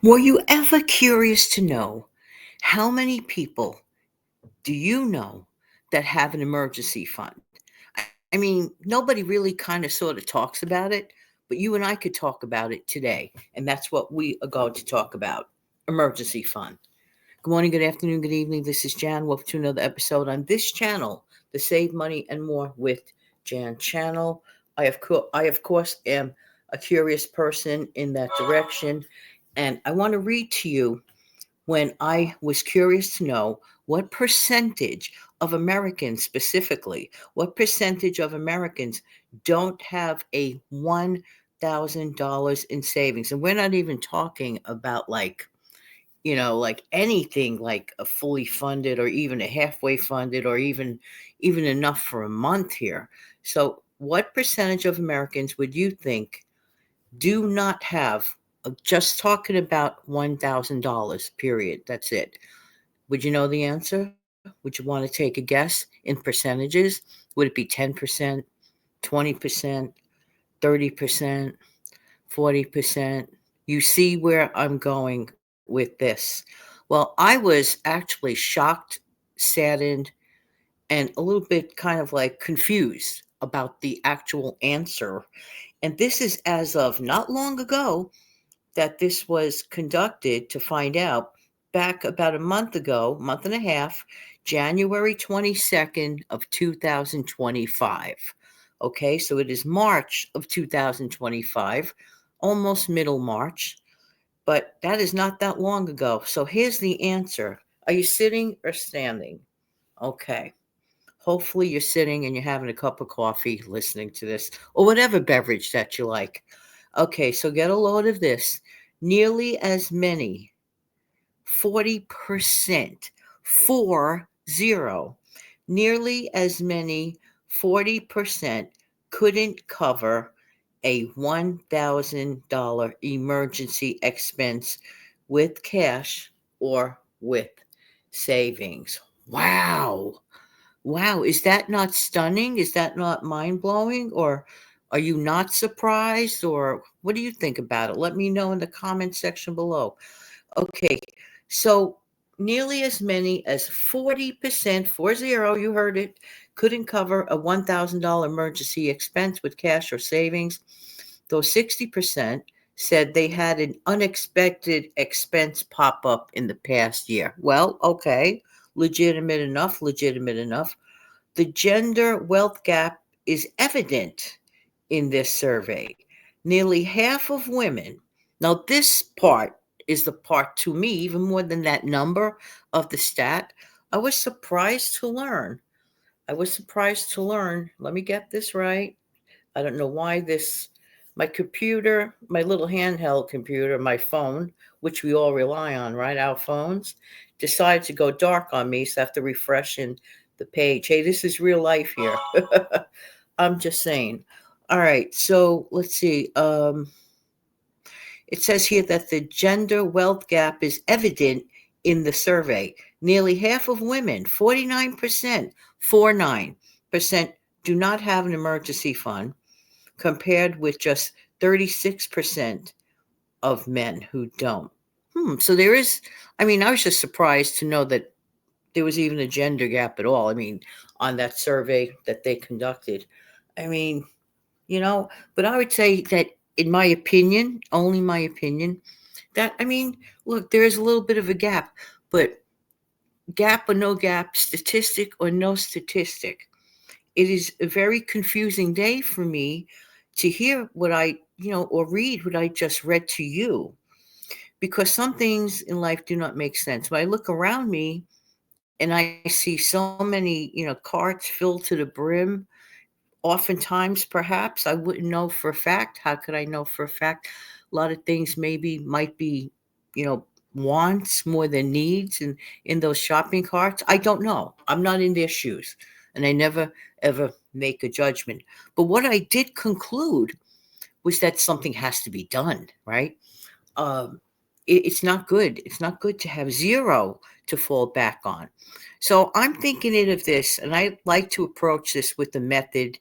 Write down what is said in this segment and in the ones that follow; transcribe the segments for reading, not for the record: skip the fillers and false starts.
Were you ever curious to know how many people do you know that have an emergency fund? I mean, nobody really kind of sort of talks about it, but you and I could talk about it today. And that's what we are going to talk about: emergency fund. Good morning, good afternoon, good evening. This is Jan. Welcome to another episode on this channel, the Save Money and More with Jan channel. I of course, am a curious person in that direction. And I want to read to you when I was curious to know what percentage of Americans, specifically, what percentage of Americans don't have a $1,000 in savings. And we're not even talking about like anything like a fully funded or even a halfway funded or even enough for a month here. So what percentage of Americans would you think do not have just talking about $1,000, period? That's it. Would you know the answer? Would you want to take a guess in percentages? Would it be 10%, 20%, 30%, 40%? You see where I'm going with this. Well, I was actually shocked, saddened, and a little bit kind of like confused about the actual answer. And this is as of not long ago that this was conducted to find out, back about a month ago, month and a half, January 22nd of 2025. Okay, so it is March of 2025, almost middle March, but that is not that long ago. So here's the answer. Are you sitting or standing? Okay. Hopefully you're sitting and you're having a cup of coffee listening to this, or whatever beverage that you like. Okay, so get a load of this. Nearly as many, 40%, 40, nearly as many, 40% couldn't cover a $1,000 emergency expense with cash or with savings. Wow. Wow, is that not stunning? Is that not mind-blowing? Or are you not surprised? Or what do you think about it? Let me know in the comment section below. Okay, so nearly as many as 40%, 40, you heard it, couldn't cover a $1,000 emergency expense with cash or savings. Those 60% said they had an unexpected expense pop up in the past year. Well, okay, legitimate enough, legitimate enough. The gender wealth gap is evident in this survey. Nearly half of women, now this part is the part to me, even more than that number of the stat, I was surprised to learn. I was surprised to learn. Let me get this right. I don't know why my computer, my little handheld computer, my phone, which we all rely on, right? Our phones, decided to go dark on me. So I have to refresh in the page. Hey, this is real life here. I'm just saying. All right. So let's see. It says here that the gender wealth gap is evident in the survey. Nearly half of women, 49%, 49%, do not have an emergency fund, compared with just 36% of men who don't. So there is, I mean, I was just surprised to know that there was even a gender gap at all. I mean, on that survey that they conducted. I mean, but I would say that, in my opinion, only my opinion, that, I mean, look, there is a little bit of a gap, but gap or no gap, statistic or no statistic, it is a very confusing day for me to hear what or read what I just read to you, because some things in life do not make sense. When I look around me and I see so many, carts filled to the brim, oftentimes perhaps I wouldn't know for a fact. How could I know for a fact? A lot of things maybe might be, you know, wants more than needs in those shopping carts. I don't know. I'm not in their shoes, and I never ever make a judgment. But what I did conclude was that something has to be done, right? um, it's not good. It's not good to have zero to fall back on. So I'm thinking it of this, and I like to approach this with the method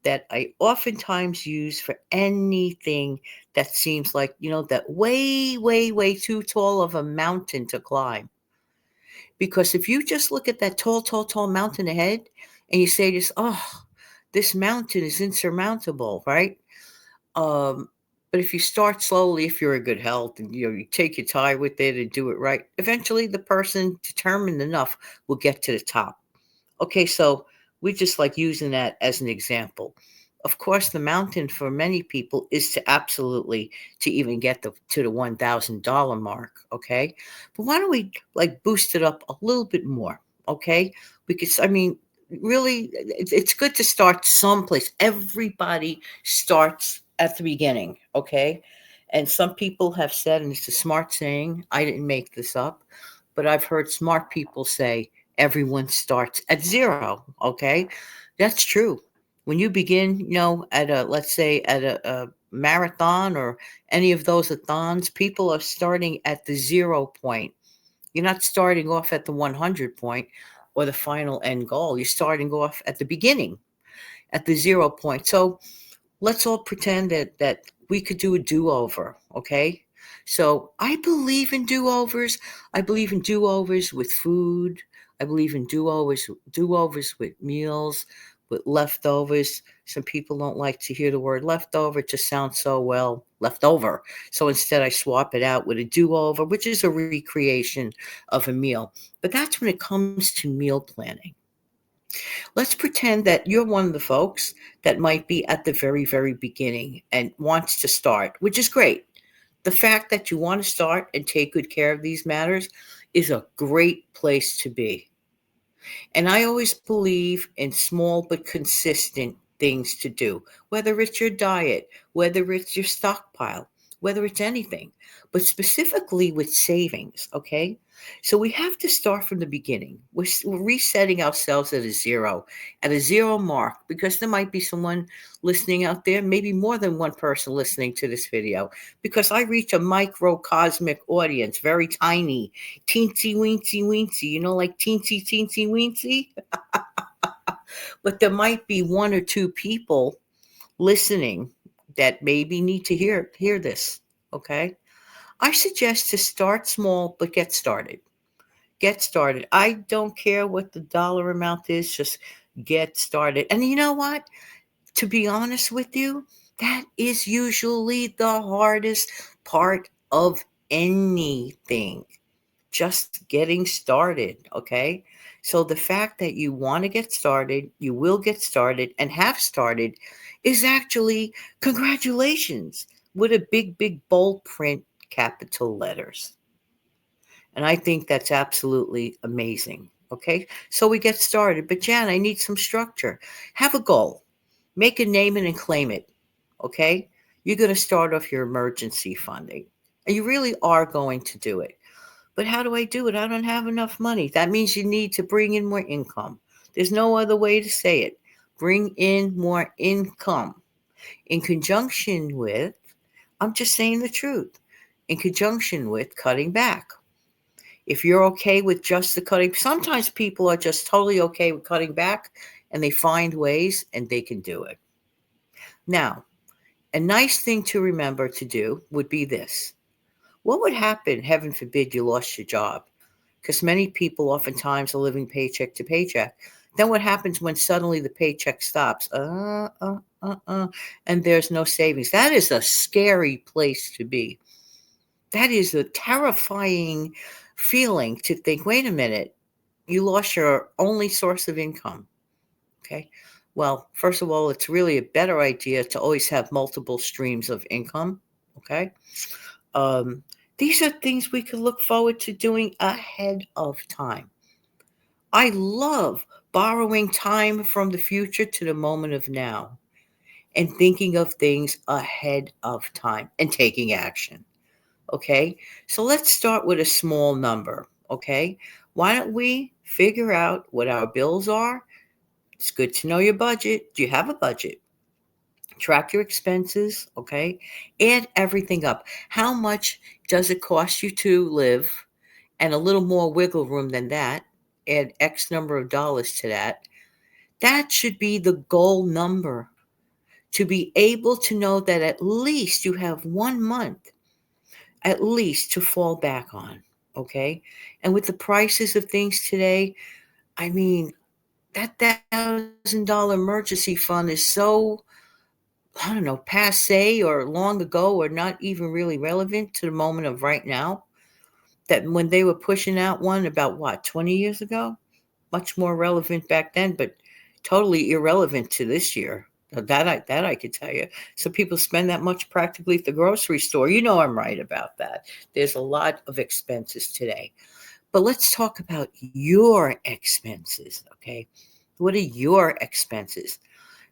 that I oftentimes use for anything that seems like, that way, way, way too tall of a mountain to climb. Because if you just look at that tall, tall, tall mountain ahead and you say this, oh, this mountain is insurmountable, right? Um, but if you start slowly, if you're in good health and you take your time with it and do it right, eventually the person determined enough will get to the top. Okay, so we just like using that as an example. Of course, the mountain for many people is to absolutely to even get to the $1,000 mark. Okay, but why don't we like boost it up a little bit more? Okay, because I mean, really, it's good to start someplace. Everybody starts at the beginning. Okay, and some people have said, and it's a smart saying. I didn't make this up, but I've heard smart people say everyone starts at zero. Okay, that's true. When you begin, at a let's say at a marathon or any of those athons, people are starting at the 0 point. You're not starting off at the 100 point or the final end goal. You're starting off at the beginning, at the 0 point. So let's all pretend that we could do a do-over, okay? So I believe in do-overs. I believe in do-overs with food. I believe in do-overs with meals, with leftovers. Some people don't like to hear the word leftover. It just sounds so well leftover. So instead I swap it out with a do-over, which is a recreation of a meal. But that's when it comes to meal planning. Let's pretend that you're one of the folks that might be at the very, very beginning and wants to start, which is great. The fact that you want to start and take good care of these matters is a great place to be. And I always believe in small but consistent things to do, whether it's your diet, whether it's your stockpile, whether it's anything, but specifically with savings, okay? So we have to start from the beginning. We're resetting ourselves at a zero mark, because there might be someone listening out there, maybe more than one person listening to this video, because I reach a microcosmic audience, very tiny, teensy weensy weensy, like teensy teensy weensy. But there might be one or two people listening that maybe need to hear this. Okay, I suggest to start small, but get started. Get started. I don't care what the dollar amount is, just get started. And you know what? To be honest with you, that is usually the hardest part of anything, just getting started. Okay. So the fact that you want to get started, you will get started and have started is actually congratulations with a big, big bold print, capital letters. And I think that's absolutely amazing. Okay. So we get started. But Jan, I need some structure. Have a goal, make a name it and claim it. Okay. You're going to start off your emergency funding, and you really are going to do it. But how do I do it? I don't have enough money. That means you need to bring in more income. There's no other way to say it. Bring in more income in conjunction with, I'm just saying the truth, in conjunction with cutting back. If you're okay with just the cutting, sometimes people are just totally okay with cutting back and they find ways and they can do it. Now, a nice thing to remember to do would be this. What would happen, heaven forbid, you lost your job? Because many people oftentimes are living paycheck to paycheck. Then what happens when suddenly the paycheck stops? And there's no savings. That is a scary place to be. That is a terrifying feeling to think, wait a minute, you lost your only source of income. Okay. Well, first of all, it's really a better idea to always have multiple streams of income. Okay. Um, these are things we can look forward to doing ahead of time. I love borrowing time from the future to the moment of now and thinking of things ahead of time and taking action. Okay. So let's start with a small number. Okay. Why don't we figure out what our bills are? It's good to know your budget. Do you have a budget? Track your expenses. Okay. Add everything up. How much does it cost you to live? And a little more wiggle room than that. Add X number of dollars to that. That should be the goal number. to be able to know that at least you have 1 month, at least, to fall back on. Okay. And with the prices of things today, I mean, that $1,000 emergency fund is so, I don't know, passe or long ago or not even really relevant to the moment of right now. That when they were pushing out one about what, 20 years ago? Much more relevant back then, but totally irrelevant to this year. That I could tell you. So people spend that much practically at the grocery store. You know I'm right about that. There's a lot of expenses today. But let's talk about your expenses, okay? What are your expenses?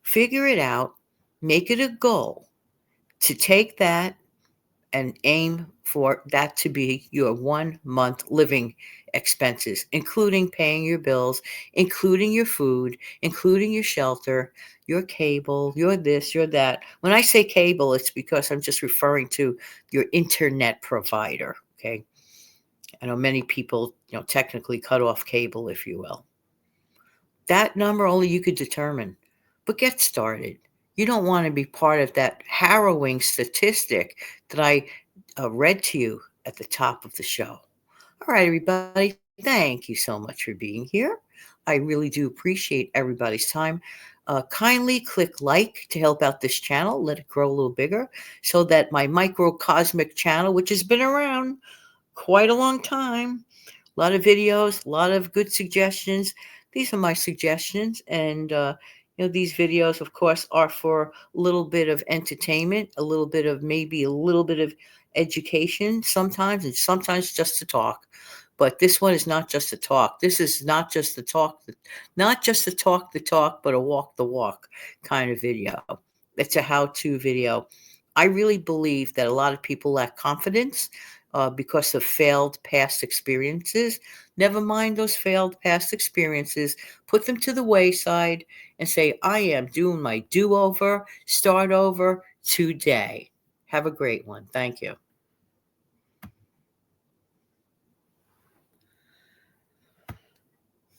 Figure it out, make it a goal to take that and aim for that to be your 1 month living expenses, including paying your bills, including your food, including your shelter, your cable, your this, your that. When I say cable, it's because I'm just referring to your internet provider. Okay. I know many people, technically cut off cable, if you will. That number only you could determine. But get started. You don't want to be part of that harrowing statistic that I read to you at the top of the show. All right, everybody, thank you so much for being here. I really do appreciate everybody's time. Kindly click like to help out this channel, let it grow a little bigger so that my microcosmic channel, which has been around quite a long time, a lot of videos, a lot of good suggestions. These are my suggestions, and these videos, of course, are for a little bit of entertainment, a little bit of maybe a little bit of education sometimes, and sometimes just to talk. But this one is not just a talk. This is not just a talk, not just a talk the talk, but a walk the walk kind of video. It's a how-to video. I really believe that a lot of people lack confidence because of failed past experiences. Never mind those failed past experiences. Put them to the wayside and say, I am doing my do over, start over today. Have a great one. Thank you.